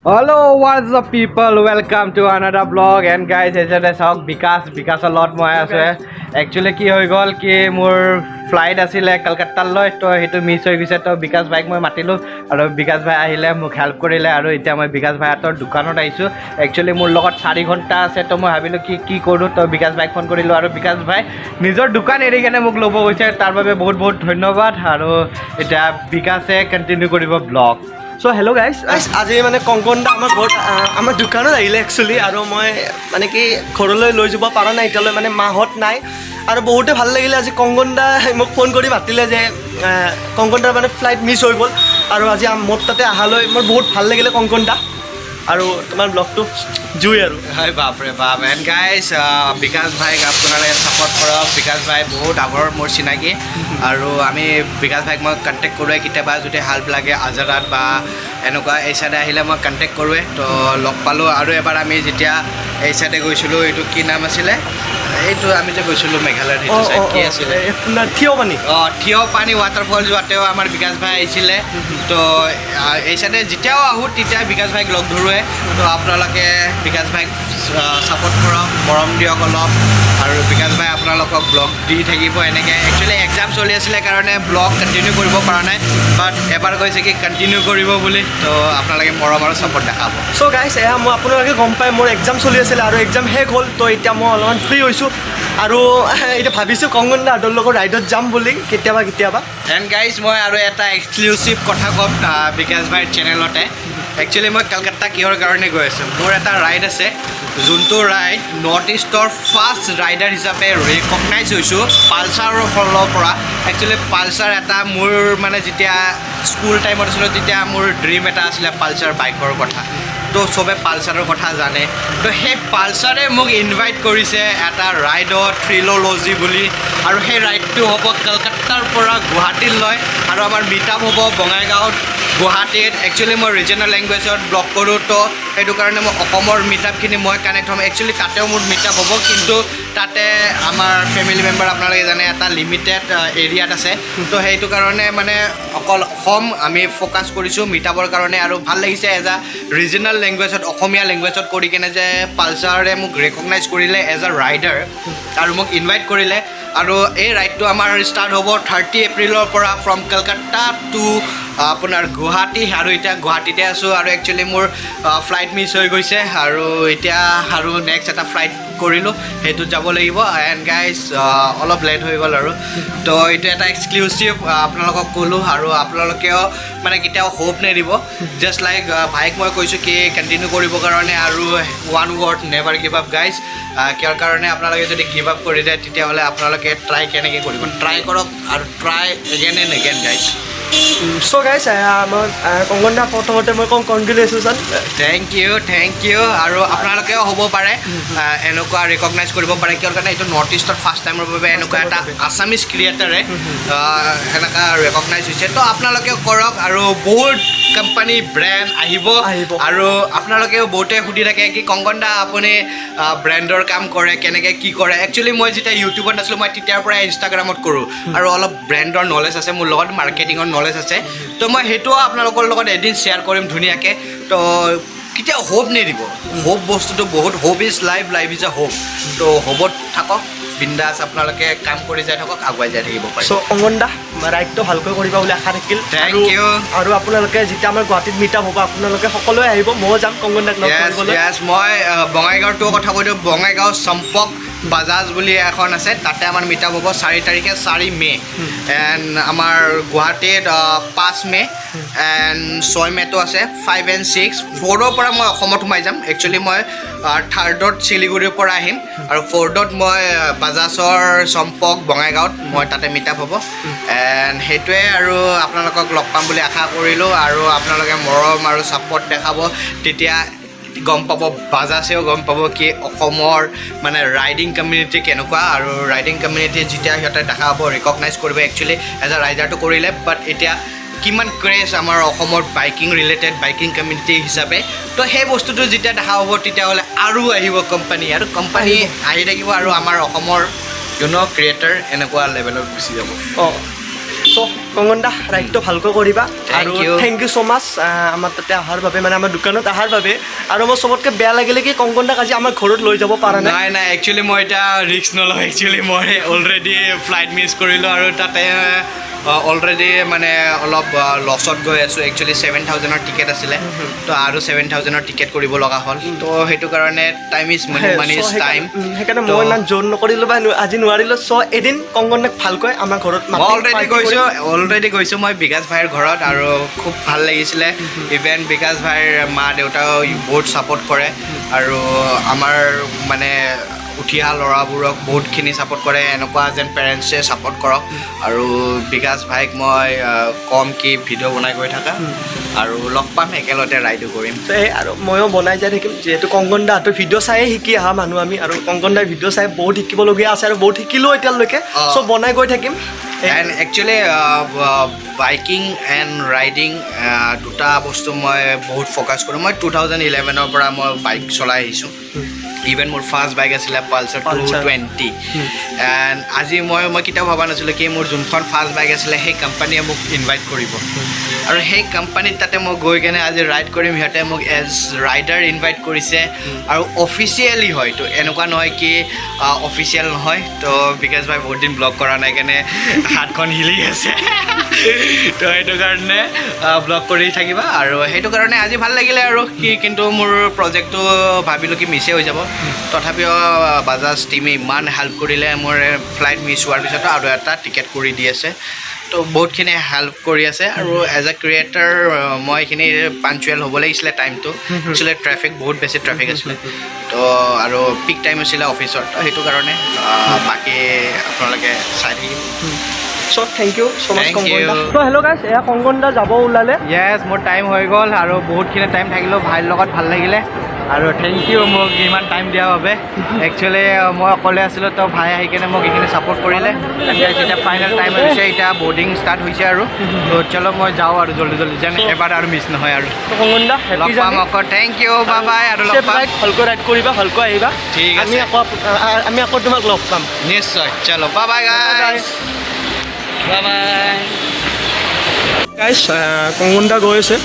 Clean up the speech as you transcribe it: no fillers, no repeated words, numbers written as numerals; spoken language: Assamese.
Hello, what's up people? Welcome to another vlog and guys, এজনে চাওক বিকাশ লগত মই আছো একচুয়ালি কি হৈ গল কি মোৰ ফ্লাইট আছিল কলকাতালৈ তো হেতু মিস হৈ গৈছে তো বিকাশ ভাইক মই মাতিলো আৰু বিকাশ ভাই আহিলে মোক হেল্প কৰিলে আৰু এতিয়া মই বিকাশ ভাইৰ দোকানত আহিছো একচুয়ালি মোৰ লগত 4 ঘণ্টা আছে তো মই ভাবিলো কি কৰো তো বিকাশ ভাইক ফোন কৰিলো আৰু বিকাশ ভাই নিজৰ দোকান এৰি কেনে মোক ল'ব গৈছে তাৰ বাবে বহুত বহুত ধন্যবাদ আৰু এতিয়া বিকাশে কন্টিনিউ কৰিব ব্লগ So hello guys, আজি মানে কংকনদা আমাৰ ঘৰত আমাৰ দোকানত আহিলে একচুৱেলি আৰু মই মানে কি ঘৰলৈ লৈ যাব পৰা নাই এতিয়ালৈ মানে মাহত নাই আৰু বহুতে ভাল লাগিলে আজি কংকনদা মোক ফোন কৰি মাতিলে যে কংকনদাৰ মানে ফ্লাইট মিছ হৈ গ'ল আৰু আজি মোৰ তাতে অহালৈ মোৰ বহুত ভাল লাগিলে কংকনদা আৰু তোমাৰ ব্লগটো জুই আৰু হয় বাপৰে বাপ এণ্ড গাইজ বিকাশ ভাইক আপোনালোকে ছাপৰ্ট কৰক বিকাশ ভাই বহুত আগৰ মোৰ চিনাকি আৰু আমি বিকাশ ভাইক মই কণ্টেক্ট কৰোঁৱে কেতিয়াবা যদি হেল্প লাগে আজাৰাত বা এনেকুৱা এই চাইডে আহিলে মই কণ্টেক্ট কৰোঁৱে তো লগ পালোঁ আৰু এবাৰ আমি যেতিয়া এই চাইডে গৈছিলোঁ এইটো কি নাম আছিলে এইটো আমি যে গৈছিলোঁ মেঘালয়ৰ সেইটো চাইড কি আছিলে থিয় পানী ৱাটাৰফল যোৱাতেও আমাৰ বিকাশ ভাই আহিছিলে তো এই চাইডে যেতিয়াও আহোঁ তেতিয়া বিকাশ ভাইক লগ ধৰোঁৱে তো আপোনালোকে বিকাশ ভাইক ছাপৰ্ট কৰক মৰম দিয়ক অলপ আৰু বিকাশ ভাই আপোনালোকক ব্লগ দি থাকিব এনেকৈ একচুৱেলি এক্সাম চলি আছিলে কাৰণে ব্লগ কণ্টিনিউ কৰিব পৰা নাই বাট এবাৰ কৈছে কি কণ্টিনিউ কৰিব বুলি তো আপোনালোকে মৰম আৰু ছাপৰ্ট দেখাব চ' গাইজ এয়া মই আপোনালোকে গম পাই মোৰ এক্সাম চলি আছিলে আৰু এক্সাম শেষ হ'ল তো এতিয়া মই অলপমান ফ্ৰী হৈছোঁ আৰু এতিয়া ভাবিছোঁ কংকনদাহঁতৰ লগত ৰাইডত যাম বুলি কেতিয়াবা এণ্ড গাইজ মই আৰু এটা এক্সক্লুচিভ কথা ক'ম বিকাশ ভাইৰ চেনেলতে একচুৱেলি মই কলকাতা কিহৰ কাৰণে গৈ আছোঁ মোৰ এটা ৰাইড আছে যোনটো ৰাইড নৰ্থ ইষ্টৰ ফাৰ্ষ্ট ৰাইডাৰ হিচাপে ৰিকগনাইজ হৈছোঁ পালচাৰৰ ফালৰ পৰা একচুৱেলি পালচাৰ এটা মোৰ মানে যেতিয়া স্কুল টাইমত আছিলোঁ তেতিয়া মোৰ ড্ৰিম এটা আছিলে পালচাৰ বাইকৰ কথা তো চবে পালচাৰৰ কথা জানে তো সেই পালচাৰে মোক ইনভাইট কৰিছে এটা ৰাইডত থ্ৰিল'লজি বুলি আৰু সেই ৰাইডটো হ'ব কলকাতাৰ পৰা গুৱাহাটীলৈ আৰু আমাৰ মিটআপ হ'ব বঙাইগাঁৱত গুৱাহাটীত একচুৱেলি মই ৰিজনেল লেংগুৱেজত ব্লগ কৰোঁ তো সেইটো কাৰণে মই অসমৰ মিটআপখিনি মই কানেক্ট হ'ম একচুৱেলি তাতেও মোৰ মিটআপ হ'ব কিন্তু তাতে আমাৰ ফেমিলি মেম্বাৰ আপোনালোকে জানে এটা লিমিটেড এৰিয়াত আছে তো সেইটো কাৰণে মানে অকল অসম আমি ফ'কাছ কৰিছোঁ মিটআপৰ কাৰণে আৰু ভাল লাগিছে এজ আ ৰিজনেল লেংগুৱেজত অসমীয়া লেংগুৱেজত কৰি কেনে যে পালচাৰে মোক ৰেকগনাইজ কৰিলে এজ আ ৰাইডাৰ আৰু মোক ইনভাইট কৰিলে আৰু এই ৰাইডটো আমাৰ ষ্টাৰ্ট হ'ব 30 এপ্ৰিলৰ পৰা ফ্ৰম কলকাতা টু আপোনাৰ গুৱাহাটী আৰু এতিয়া গুৱাহাটীতে আছোঁ আৰু একচুৱেলি মোৰ ফ্লাইট মিছ হৈ গৈছে আৰু এতিয়া আৰু নেক্সট এটা ফ্লাইট কৰিলোঁ সেইটোত যাব লাগিব এণ্ড গাইজ অলপ লেট হৈ গ'ল আৰু তো এইটো এটা এক্সক্লুচিভ আপোনালোকক ক'লোঁ আৰু আপোনালোকেও মানে কেতিয়াও হোপ নেৰিব জাষ্ট লাইক ভাইক মই কৈছোঁ কি কণ্টিনিউ কৰিবৰ কাৰণে আৰু one word never give up guys কিয় কাৰণে আপোনালোকে যদি গিভ আপ কৰি দিয়ে তেতিয়াহ'লে আপোনালোকে ট্ৰাই কেনেকৈ কৰিব ট্ৰাই কৰক আৰু try again and again guys so' guys মই কংকনদা প্ৰথমতে মই কওঁ কংগ্ৰেচুলেশ্যন থেংক ইউ আৰু আপোনালোকেও হ'ব পাৰে এনেকুৱা ৰিকগনাইজ কৰিব পাৰে কিয় কাৰণে এইটো নৰ্থ ইষ্টৰ ফাৰ্ষ্ট টাইমৰ বাবে এনেকুৱা এটা আছামিজ ক্ৰিয়েটাৰে এনেকুৱা ৰিকগনাইজ হৈছে তো আপোনালোকেও কৰক আৰু বহুত কোম্পানী ব্ৰেণ্ড আহিব আৰু আপোনালোকেও বহুতে সুধি থাকে কি কংকনদা আপুনি ব্ৰেণ্ডৰ কাম কৰে কেনেকৈ কি কৰে একচুৱেলি মই যেতিয়া ইউটিউবত নাছিলোঁ মই তেতিয়াৰ পৰাই ইনষ্টাগ্ৰামত কৰোঁ আৰু অলপ ব্ৰেণ্ডৰ নলেজ আছে মোৰ লগত মাৰ্কেটিঙৰ নলেজ আছে তো মই সেইটোও আপোনালোকৰ লগত এদিন শ্বেয়াৰ কৰিম ধুনীয়াকৈ তো কেতিয়াও হোপ নিদিব হোপ বস্তুটো বহুত hope is life is a hope তো হোপত থাকক বিন্দাছ আপোনালোকে কাম কৰি যাই থাকক আগুৱাই যাই থাকিব পাৰে চ' কংকনদা ৰাইডটো ভালকৈ কৰিবা বুলি আশা থাকিল থেংক ইউ আৰু আপোনালোকে যেতিয়া আমাৰ গুৱাহাটীত মিটআপ হ'ব আপোনালোকে সকলোৱে আহিব ময়ো যাম কংকনদাক লগ কৰিবলৈ মই বঙাইগাঁৱটোৰ কথা কৈ দিওঁ বঙাইগাঁও চম্পক বাজাজ বুলি এখন আছে তাতে আমাৰ মিটআপ হ'ব 4 তাৰিখে 4 মে' এণ্ড আমাৰ গুৱাহাটীত 5 মে' এণ্ড 6 মে'টো আছে 5 and 6 4ৰ পৰা মই অসমত সোমাই যাম একচুৱেলি মই 3rdত শিলিগুৰিৰ পৰা আহিম আৰু 4th মই বাজাজৰ চম্পক বঙাইগাঁৱত মই তাতে মিটআপ হ'ব এণ্ড সেইটোৱে আৰু আপোনালোকক লগ পাম বুলি আশা কৰিলোঁ আৰু আপোনালোকে মৰম আৰু ছাপৰ্ট দেখাব তেতিয়া গম পাব বাজাজেও গম পাব কি অসমৰ মানে ৰাইডিং কমিউনিটি কেনেকুৱা আৰু ৰাইডিং কমিউনিটি যেতিয়া সিহঁতে দেখা পাব ৰিকগনাইজ কৰিব একচুৱেলি এজ আ ৰাইডাৰটো কৰিলে বাট এতিয়া কিমান ক্ৰেজ আমাৰ অসমৰ বাইকিং ৰিলেটেড বাইকিং কমিউনিটি হিচাপে তো সেই বস্তুটো যেতিয়া দেখা পাব তেতিয়াহ'লে আৰু আহিব কোম্পানী আৰু কোম্পানী আহি থাকিব আৰু আমাৰ অসমৰ ক্ৰিয়েটাৰ এনেকুৱা লেভেলত গুচি যাব চ' কংগন দা ৰাইডটো ভালকৈ কৰিবা আৰু Thank you. Thank you so' much আমাৰ তাতে অহাৰ বাবে মানে আমাৰ দোকানত অহাৰ বাবে আৰু মোৰ চবতকৈ বেয়া লাগিলে কি কংগন দাক আজি আমাৰ ঘৰত লৈ যাব পৰা নাই নাই নাই একচুৱেলি মই এতিয়া ৰিস্ক নলওঁ একচুৱেলি মই অলৰেডি ফ্লাইট মিছ কৰিলোঁ আৰু তাতে অলৰেডি মানে অলপ লছত গৈ আছোঁ একচুৱেলি 7,000ৰ টিকেট আছিলে তো আৰু 7,000ৰ টিকেট কৰিব লগা হ'ল তো সেইটো কাৰণে time is money is time সেইকাৰণে মই ইমান জোৰ নকৰিলোঁ বা আজি নোৱাৰিলোঁ চ' এদিন কংগন দাক ভালকৈ আমাৰ ঘৰত অলৰেডি গৈছোঁ মই বিকাশ ভাইৰ ঘৰত আৰু খুব ভাল লাগিছিলে ইভেন বিকাশ ভাইৰ মা দেউতাও বহুত ছাপোৰ্ট কৰে আৰু আমাৰ মানে উঠি অহা ল'ৰাবোৰক বহুতখিনি ছাপোৰ্ট কৰে এনেকুৱা যেন পেৰেণ্টছে ছাপোৰ্ট কৰক আৰু বিকাশ ভাইক মই কম কি ভিডিঅ' বনাই গৈ থাকা আৰু লগ পাম একেলগতে ৰাইডো কৰিম আৰু ময়ো বনাই যাই থাকিম যিহেতু কংগন দাহঁতৰ ভিডিঅ' চায়ে শিকি অহা মানুহ আমি আৰু কংগন দাৰ ভিডিঅ' চাই বহুত শিকিবলগীয়া আছে আৰু বহুত শিকিলোঁ এতিয়ালৈকে চ' বনাই গৈ থাকিম and actually biking and riding দুটা বস্তু মই বহুত ফ'কাছ কৰোঁ মই 2011ৰ পৰা মই বাইক চলাই আহিছোঁ ইভেন মোৰ ফাৰ্ষ্ট বাইক আছিলে পালচাৰ 220 এণ্ড আজি মই কেতিয়াও ভবা নাছিলোঁ কি মোৰ যোনখন ফাৰ্ষ্ট বাইক আছিলে সেই কোম্পানীয়ে মোক ইনভাইট কৰিব আৰু সেই কোম্পানীত তাতে মই গৈ কেনে আজি ৰাইড কৰিম সিহঁতে মোক এজ ৰাইডাৰ ইনভাইট কৰিছে আৰু অফিচিয়েলি হয় তো এনেকুৱা নহয় কি অফিচিয়েল নহয় তো বিকাশ ভাই বহুত দিন ব্লগ কৰা নাই কাৰণে হাতখন হিলি আছে তো সেইটো কাৰণে ব্লগ কৰি থাকিবা আৰু সেইটো কাৰণে আজি ভাল লাগিলে আৰু কি কিন্তু মোৰ প্ৰজেক্টটো ভাবিলোঁ কি মিছে হৈ যাব তথাপিও বাজাজ টিমে ইমান হেল্প কৰিলে মোৰ ফ্লাইট মিছ হোৱাৰ পিছতো আৰু এটা টিকেট কৰি দি আছে তো বহুতখিনি হেল্প কৰি আছে আৰু এজ এ ক্ৰিয়েটাৰ মই এইখিনি পাঞ্চুৱেল হ'ব লাগিছিলে টাইমটো আছিলে ট্ৰেফিক বহুত বেছি ট্ৰেফিক আছিলে তো আৰু পিক টাইম আছিলে অফিচৰ তো সেইটো কাৰণে বাকী আপোনালোকে চাই থাকিব so' thank you so' much Thank Kangkan you. দা চ' হেল্ল' গাইছ এয়া কংগন দা যাব ওলালে য়েছ মোৰ টাইম হৈ গ'ল আৰু বহুতখিনি টাইম থাকিলেও ভাইৰ লগত ভাল লাগিলে আৰু থেংক ইউ মোক ইমান টাইম দিয়াৰ বাবে একচুৱেলি মই অকলে আছিলোঁ তো ভাই আহি কিনে মোক এইখিনি ছাপোৰ্ট কৰিলে এতিয়া ফাইনেল টাইম হৈছে এতিয়া বৰ্ডিং ষ্টাৰ্ট হৈছে আৰু তো চলো মই যাওঁ আৰু জল্দি যেন এবাৰ আৰু মিছ নহয় আৰু কংগন দা লগ পাম আকৌ থেংক ইউ বাই বাই আৰু লগ পাম ভালকৈ ৰাইড কৰিবা ভালকৈ আহিবা ঠিক আছে। আমি আকৌ তোমাক লগ পাম নিশ্চয় চলো বাই বাই গাইছ বাই বাই গাইছ কংগন দা গৈ আছে